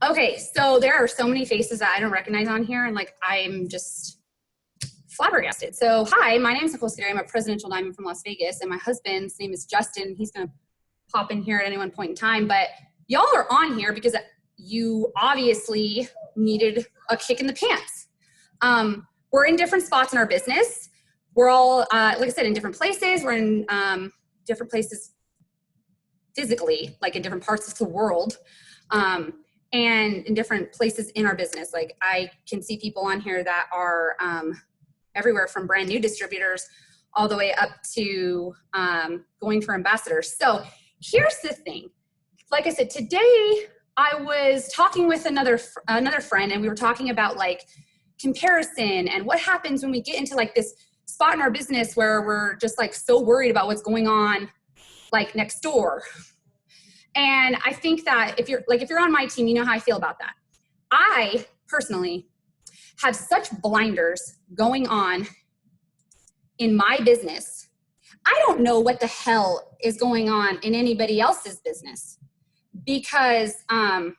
Okay, so there are so many faces that I don't recognize on here, and like I'm just flabbergasted. So, hi, my name is Nicole Scary. I'm a presidential diamond from Las Vegas, and my husband's name is Justin. He's going to pop in here at any one point in time, but y'all are on here because you obviously needed a kick in the pants. We're in different spots in our business. We're all, like I said, in different places. We're in different places physically, like in different parts of the world. And in different places in our business. Like I can see people on here that are everywhere from brand new distributors all the way up to going for ambassadors. So here's the thing. Like I said, today I was talking with another friend, and we were talking about like comparison and what happens when we get into like this spot in our business where we're just like so worried about what's going on like next door. And I think that if you're on my team, you know how I feel about that. I personally have such blinders going on in my business. I don't know what the hell is going on in anybody else's business because I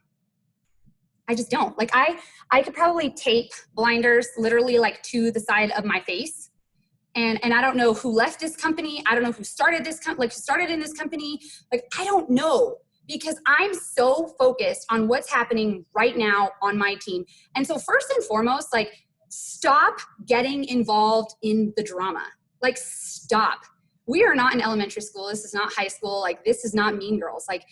just don't. Like I could probably tape blinders literally like to the side of my face. And I don't know who left this company. I don't know who started this company, like who started in this company. Like, I don't know, because I'm so focused on what's happening right now on my team. And so first and foremost, like, stop getting involved in the drama. Like, stop. We are not in elementary school. This is not high school. Like, this is not Mean Girls. Like,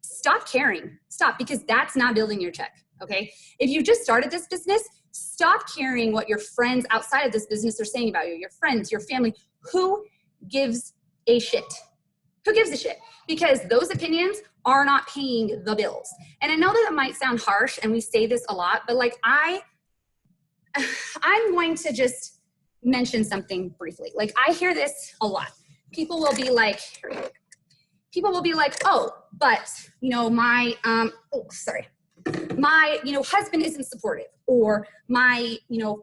stop caring. Stop, because that's not building your check, okay? If you just started this business, stop caring what your friends outside of this business are saying about you, your friends, your family. Who gives a shit? Who gives a shit? Because those opinions are not paying the bills. And I know that it might sound harsh, and we say this a lot, but like I'm going to just mention something briefly. Like I hear this a lot. People will be like, oh, but you know, my husband isn't supportive, or my,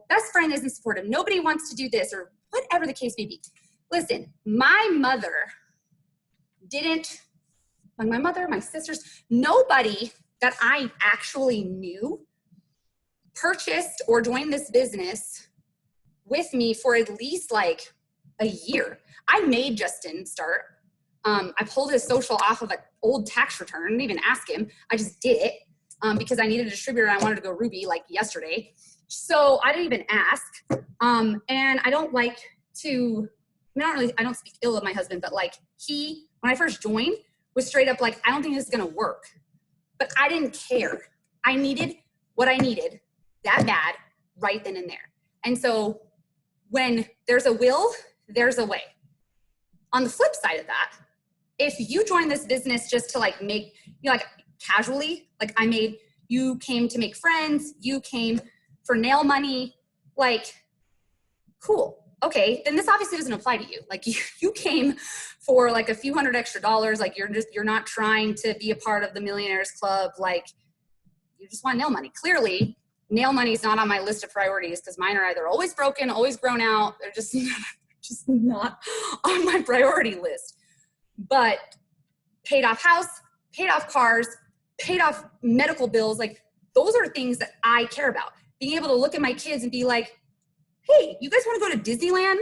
best friend isn't supportive. Nobody wants to do this, or whatever the case may be. Listen, my mother didn't, like my mother, my sisters, nobody that I actually knew purchased or joined this business with me for at least like a year. I made Justin start. I pulled his social off of an old tax return. I didn't even ask him. I just did it. Because I needed a distributor and I wanted to go Ruby like yesterday. So I didn't even ask. And I don't like to, I don't speak ill of my husband, but like when I first joined, was straight up like, I don't think this is gonna work. But I didn't care. I needed what I needed that bad right then and there. And so when there's a will, there's a way. On the flip side of that, if you join this business just to like make, like casually, like you came to make friends, you came for nail money, like, cool. Okay, then this obviously doesn't apply to you. Like you came for like a few $100 extra, like you're not trying to be a part of the Millionaires Club. Like you just want nail money. Clearly, nail money is not on my list of priorities because mine are either always broken, always grown out. They're just not on my priority list. But paid off house, paid off cars, paid off medical bills, like those are things that I care about. Being able to look at my kids and be like, hey, you guys want to go to Disneyland?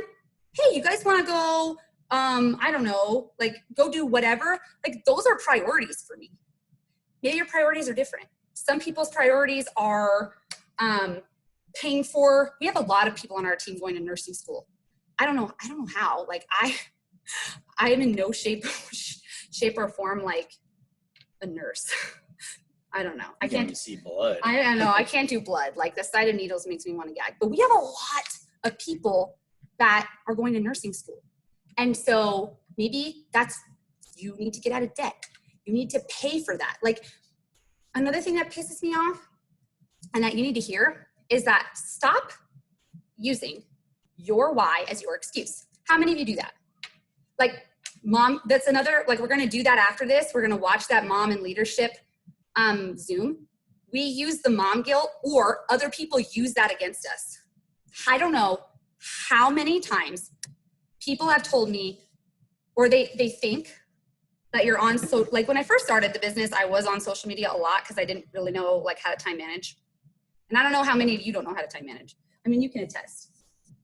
Hey, you guys want to go, I don't know, like go do whatever. Like those are priorities for me. Maybe your priorities are different. Some people's priorities are paying for, we have a lot of people on our team going to nursing school. I don't know how, like I am in no shape or form like a nurse. I don't know. I can't see blood. I don't know. I can't do blood. Like the sight of needles makes me want to gag. But we have a lot of people that are going to nursing school. And so maybe you need to get out of debt. You need to pay for that. Like another thing that pisses me off and that you need to hear is that stop using your why as your excuse. How many of you do that? Like mom, that's another, like we're going to do that after this. We're going to watch that Mom in Leadership Zoom. We use the mom guilt, or other people use that against us. I don't know how many times people have told me, or they think that you're on. So like when I first started the business, I was on social media a lot because I didn't really know like how to time manage. And I don't know how many of you don't know how to time manage. I mean, you can attest.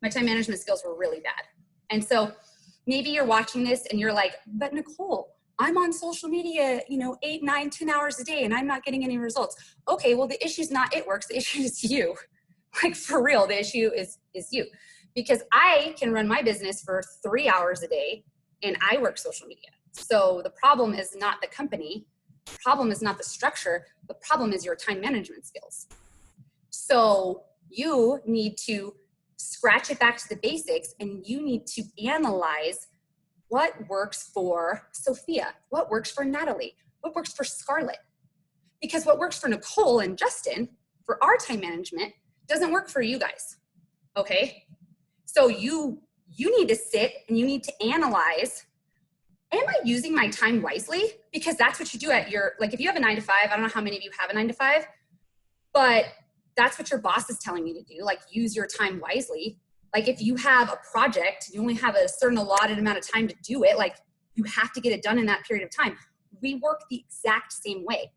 My time management skills were really bad. And so maybe you're watching this and you're like, but Nicole, I'm on social media, 8, 9, 10 hours a day and I'm not getting any results. Okay, well, the issue's not it works, the issue is you. Like for real, the issue is you. Because I can run my business for 3 hours a day and I work social media. So the problem is not the company, the problem is not the structure, the problem is your time management skills. So you need to scratch it back to the basics and you need to analyze what works for Sophia, what works for Natalie, what works for Scarlett. Because what works for Nicole and Justin for our time management doesn't work for you guys, okay? So you need to sit and you need to analyze, am I using my time wisely? Because that's what you do at your, like if you have a 9 to 5, I don't know how many of you have a 9 to 5, but that's what your boss is telling you to do, like use your time wisely. Like if you have a project, you only have a certain allotted amount of time to do it, like you have to get it done in that period of time. We work the exact same way.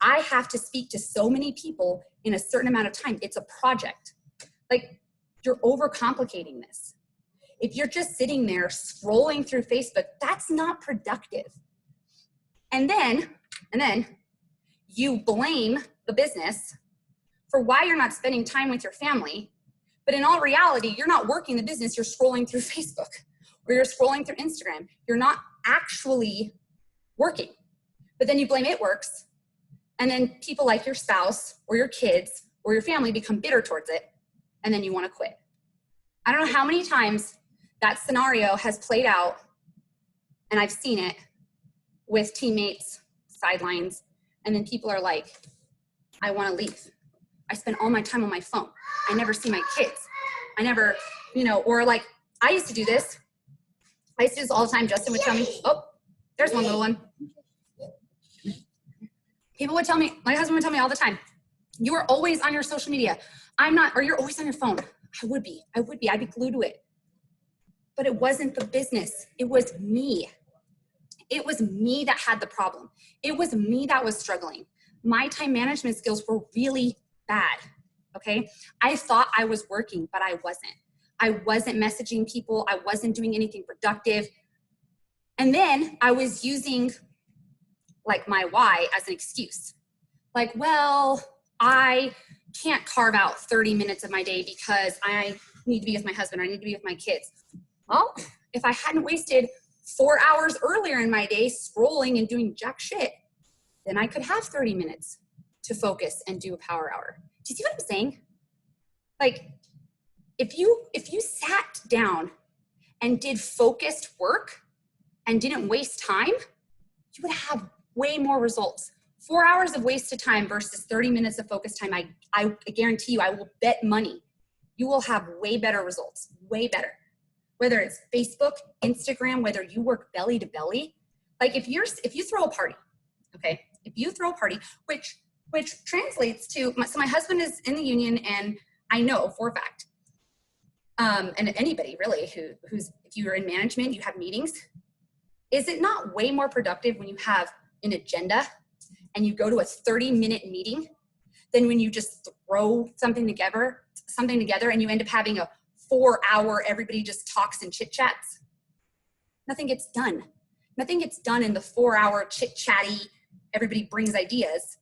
I have to speak to so many people in a certain amount of time. It's a project. Like you're overcomplicating this. If you're just sitting there scrolling through Facebook, that's not productive. And then you blame the business for why you're not spending time with your family. But in all reality, you're not working the business, you're scrolling through Facebook or you're scrolling through Instagram. You're not actually working. But then you blame it works. And then people like your spouse or your kids or your family become bitter towards it. And then you want to quit. I don't know how many times that scenario has played out, and I've seen it with teammates, sidelines, and then people are like, I want to leave. I spend all my time on my phone. I never see my kids. I never, or like, I used to do this. I used to do this all the time. Justin would tell me, oh, there's one little one. People would tell me, my husband would tell me all the time, you are always on your social media. I'm not, or you're always on your phone. I would be, I'd be glued to it. But it wasn't the business. It was me. It was me that had the problem. It was me that was struggling. My time management skills were really bad, okay? I thought I was working, but I wasn't. I wasn't messaging people. I wasn't doing anything productive. And then I was using like my why as an excuse. Like, well, I can't carve out 30 minutes of my day because I need to be with my husband, or I need to be with my kids. Well, if I hadn't wasted 4 hours earlier in my day scrolling and doing jack shit, then I could have 30 minutes to focus and do a power hour. Do you see what I'm saying? Like, if you sat down and did focused work and didn't waste time, you would have way more results. 4 hours of wasted time versus 30 minutes of focused time, I guarantee you, I will bet money, you will have way better results, way better. Whether it's Facebook, Instagram, whether you work belly to belly. Like if you throw a party, okay? If you throw a party, which translates to, so my husband is in the union, and I know for a fact, and anybody really who's, if you're in management, you have meetings, is it not way more productive when you have an agenda and you go to a 30-minute meeting than when you just throw something together and you end up having a 4-hour, everybody just talks and chit chats? Nothing gets done. Nothing gets done in the 4-hour chit chatty, everybody brings ideas.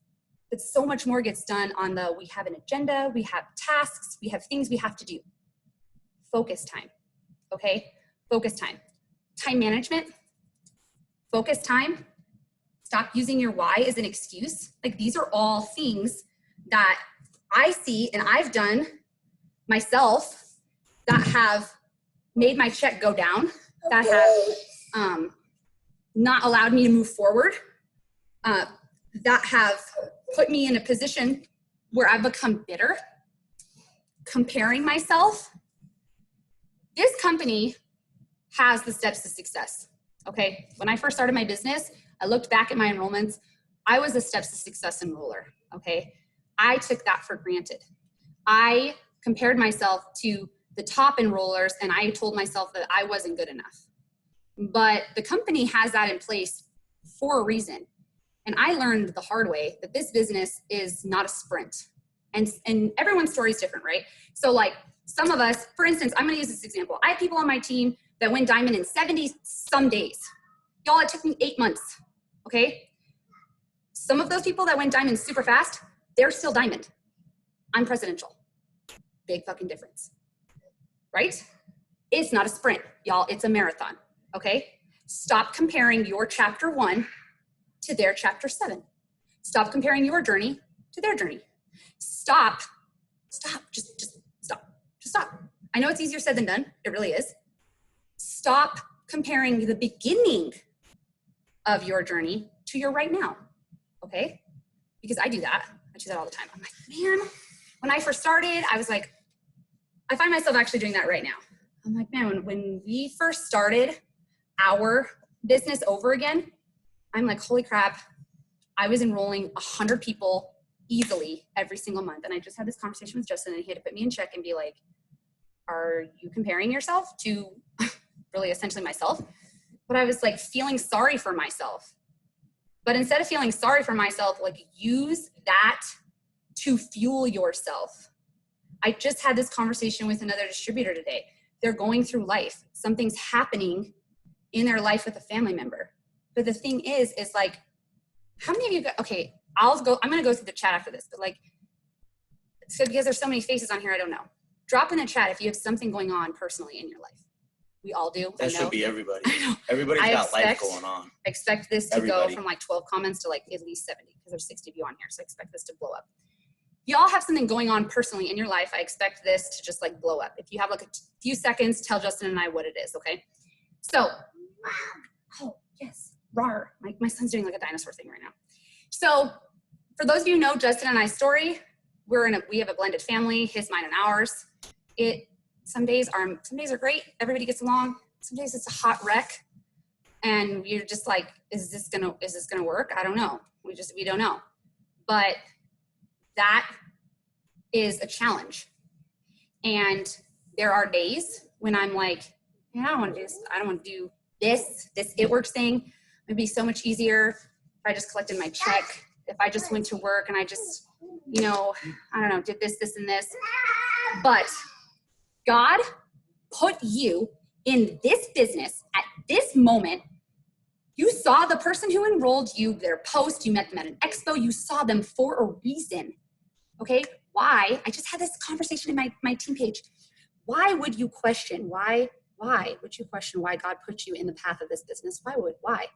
But so much more gets done on the, we have an agenda, we have tasks, we have things we have to do. Focus time, okay? Focus time. Time management, focus time. Stop using your why as an excuse. Like these are all things that I see and I've done myself that have made my check go down, that have not allowed me to move forward, that have put me in a position where I've become bitter, comparing myself. This company has the steps to success, okay? When I first started my business, I looked back at my enrollments. I was a steps to success enroller, okay? I took that for granted. I compared myself to the top enrollers, and I told myself that I wasn't good enough. But the company has that in place for a reason. And I learned the hard way that this business is not a sprint. And everyone's story is different, right? So like some of us, for instance, I'm gonna use this example. I have people on my team that went diamond in 70 some days. Y'all, it took me 8 months, okay? Some of those people that went diamond super fast, they're still diamond. I'm presidential. Big fucking difference, right? It's not a sprint, y'all, it's a marathon, okay? Stop comparing your chapter 1 to their chapter 7. Stop comparing your journey to their journey. Stop, just stop. I know it's easier said than done, it really is. Stop comparing the beginning of your journey to your right now, okay? Because I do that all the time. I'm like, man, when I first started, I was like, I find myself actually doing that right now. I'm like, man, when we first started our business over again, I'm like, holy crap, I was enrolling 100 people easily every single month. And I just had this conversation with Justin and he had to put me in check and be like, are you comparing yourself to really essentially myself? But I was like feeling sorry for myself. But instead of feeling sorry for myself, like use that to fuel yourself. I just had this conversation with another distributor today. They're going through life. Something's happening in their life with a family member. But the thing is like, how many of you got, okay, I'm gonna go through the chat after this, but like, so because there's so many faces on here, I don't know. Drop in the chat if you have something going on personally in your life. We all do. That should be everybody. Everybody's got life going on. I expect this to go from like 12 comments to like at least 70 because there's 60 of you on here. So I expect this to blow up. If you all have something going on personally in your life, I expect this to just like blow up. If you have like a few seconds, tell Justin and I what it is, okay? So, oh yes, rawr. My son's doing like a dinosaur thing right now. So for those of you who know Justin and I's story, we have a blended family, his, mine, and ours. Some days are great. Everybody gets along. Some days it's a hot wreck. And you're just like, is this gonna work? I don't know. We don't know. But that is a challenge. And there are days when I'm like, I don't want to do this. I don't want to do this It Works thing. It'd be so much easier if I just collected my check. If I just went to work and I just, I don't know, did this, and this. But God put you in this business at this moment. You saw the person who enrolled you, their post, you met them at an expo, you saw them for a reason. Okay, why? I just had this conversation in my team page. Why would you question? Why would you question why God put you in the path of this business? Why?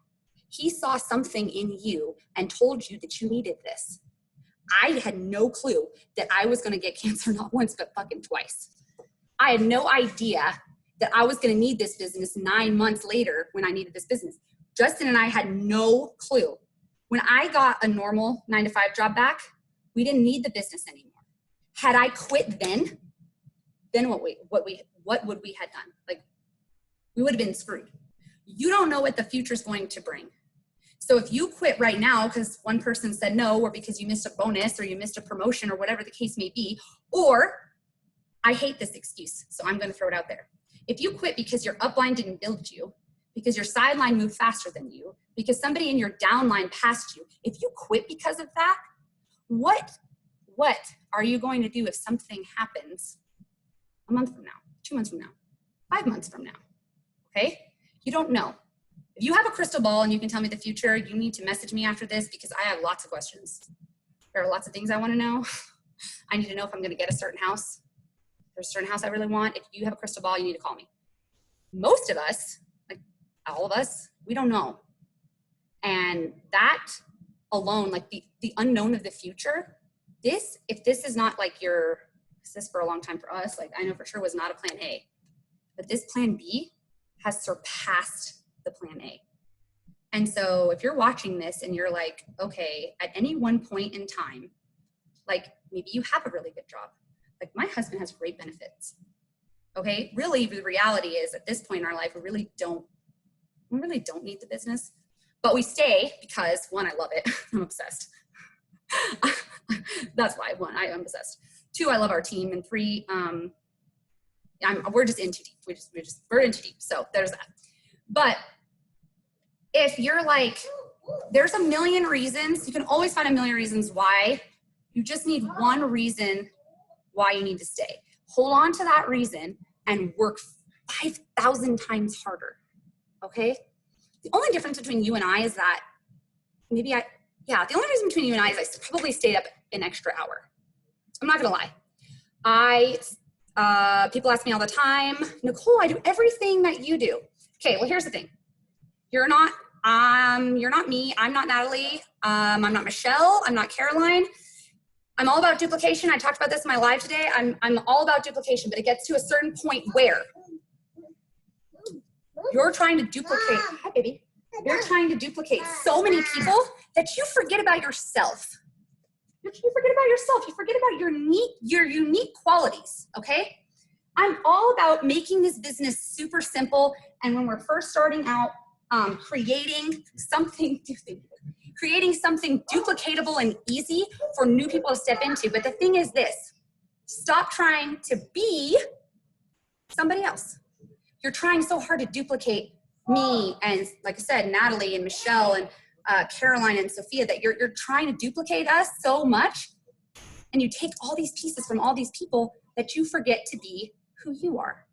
He saw something in you and told you that you needed this. I had no clue that I was gonna get cancer not once, but fucking twice. I had no idea that I was gonna need this business 9 months later when I needed this business. Justin and I had no clue. When I got a normal 9-to-5 job back, we didn't need the business anymore. Had I quit then what would we have done? Like, we would have been screwed. You don't know what the future is going to bring. So if you quit right now because one person said no, or because you missed a bonus or you missed a promotion or whatever the case may be, or I hate this excuse, so I'm going to throw it out there. If you quit because your upline didn't build you, because your sideline moved faster than you, because somebody in your downline passed you, if you quit because of that, what are you going to do if something happens a month from now, 2 months from now, 5 months from now? Okay? You don't know. If you have a crystal ball and you can tell me the future, you need to message me after this because I have lots of questions. There are lots of things I want to know. I need to know if I'm going to get a certain house. There's a certain house I really want. If you have a crystal ball, you need to call me. Most of us, like all of us, we don't know. And that alone, like the unknown of the future, if this is not like this for a long time for us, like I know for sure was not a plan A, but this plan B has surpassed the plan A. And so if you're watching this and you're like, okay, at any one point in time, like maybe you have a really good job. Like my husband has great benefits. Okay, really the reality is at this point in our life, we really don't need the business, but we stay because one, I love it. I'm obsessed. That's why. One, I am obsessed. Two, I love our team. And three, we're just in too deep. We're in too deep. So there's that. But if you're like, There's a million reasons. You can always find a million reasons why. You just need one reason why you need to stay. Hold on to that reason and work 5,000 times harder, okay? The only difference between you and I is that the only reason between you and I is I probably stayed up an extra hour. I'm not gonna lie. People ask me all the time, Nicole, I do everything that you do. Okay, well, here's the thing. You're not me, I'm not Natalie, I'm not Michelle, I'm not Caroline. I'm all about duplication. I talked about this in my live today. I'm all about duplication, but it gets to a certain point where you're trying to duplicate, hi baby, you're trying to duplicate so many people that you forget about yourself. You forget about yourself. You forget about your unique qualities, okay? I'm all about making this business super simple. And when we're first starting out, creating something duplicatable and easy for new people to step into. But the thing is this, stop trying to be somebody else. You're trying so hard to duplicate me and, like I said, Natalie and Michelle and Caroline and Sophia, that you're trying to duplicate us so much, and you take all these pieces from all these people that you forget to be who you are.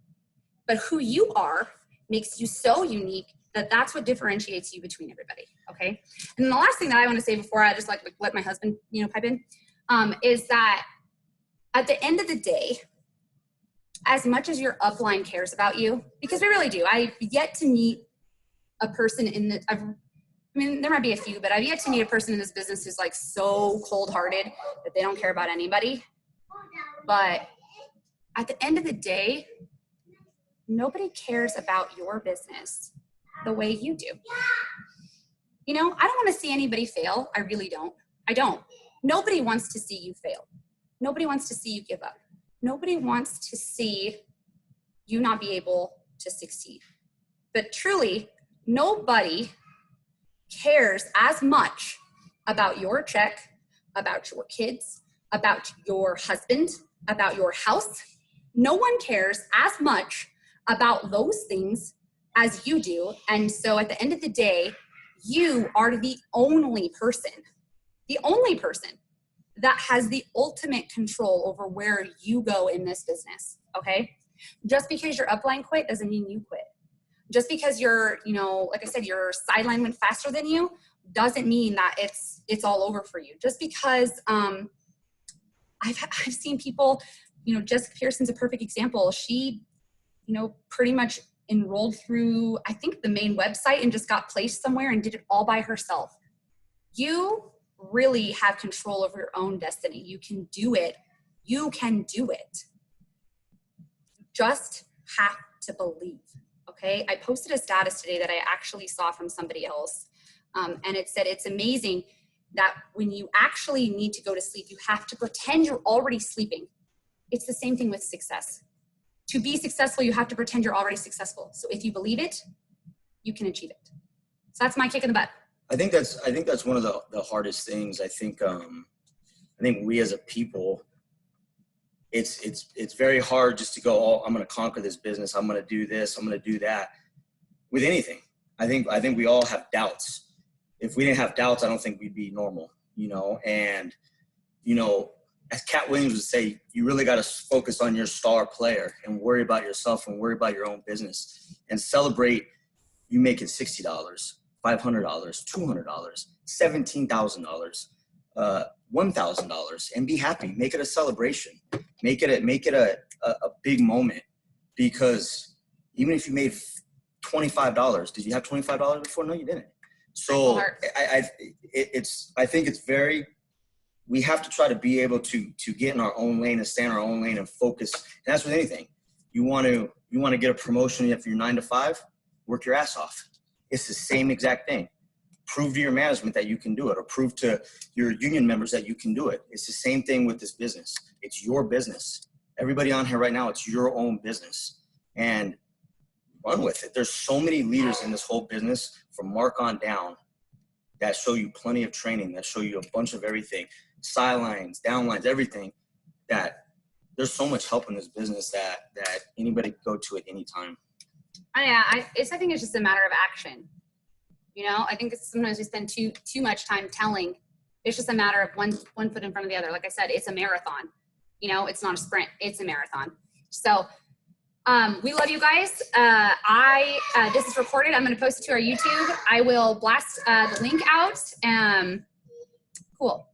But who you are makes you so unique that that's what differentiates you between everybody, okay? And the last thing that I want to say before I just let my husband, pipe in, is that at the end of the day, as much as your upline cares about you, because we really do, I've yet to meet a person there might be a few, but I've yet to meet a person in this business who's like so cold-hearted that they don't care about anybody. But at the end of the day, nobody cares about your business the way you do. I don't want to see anybody fail. I really don't. I don't. Nobody wants to see you fail. Nobody wants to see you give up. Nobody wants to see you not be able to succeed. But truly, nobody cares as much about your check, about your kids, about your husband, about your house. No one cares as much about those things as you do. And so at the end of the day, you are the only person that has the ultimate control over where you go in this business, okay? Just because your upline quit doesn't mean you quit. Just because your, like I said, your sideline went faster than you doesn't mean that it's all over for you. Just because I've seen people, Jessica Pearson's a perfect example. She, pretty much enrolled through, I think, the main website and just got placed somewhere and did it all by herself. You really have control over your own destiny. You can do it. You can do it. You just have to believe, okay? I posted a status today that I actually saw from somebody else, and it said, it's amazing that when you actually need to go to sleep, you have to pretend you're already sleeping. It's the same thing with success. To be successful, you have to pretend you're already successful. So if you believe it, you can achieve it. So that's my kick in the butt. I think that's one of the hardest things. I think we as a people, it's very hard just to go, oh, I'm going to conquer this business. I'm going to do this. I'm going to do that with anything. I think we all have doubts. If we didn't have doubts, I don't think we'd be normal, and, as Cat Williams would say, you really got to focus on your star player and worry about yourself and worry about your own business and celebrate you making $60, $500, $200, $17,000, $1,000, and be happy. Make it a celebration. Make it a big moment, because even if you made $25, did you have $25 before? No, you didn't. So I think it's we have to try to be able to get in our own lane and stay in our own lane and focus. And that's with anything. You want to get a promotion if you're 9 to 5, work your ass off. It's the same exact thing. Prove to your management that you can do it, or prove to your union members that you can do it. It's the same thing with this business. It's your business. Everybody on here right now, it's your own business, and run with it. There's so many leaders in this whole business from Mark on down that show you plenty of training, that show you a bunch of everything, sidelines, downlines, everything, that there's so much help in this business that anybody can go to at any time. I think it's just a matter of action. You know, I think it's sometimes we spend too much time telling. It's just a matter of one foot in front of the other. Like I said, it's a marathon. You know, it's not a sprint, it's a marathon. So we love you guys. This is recorded. I'm going to post it to our YouTube. I will blast the link out. Cool.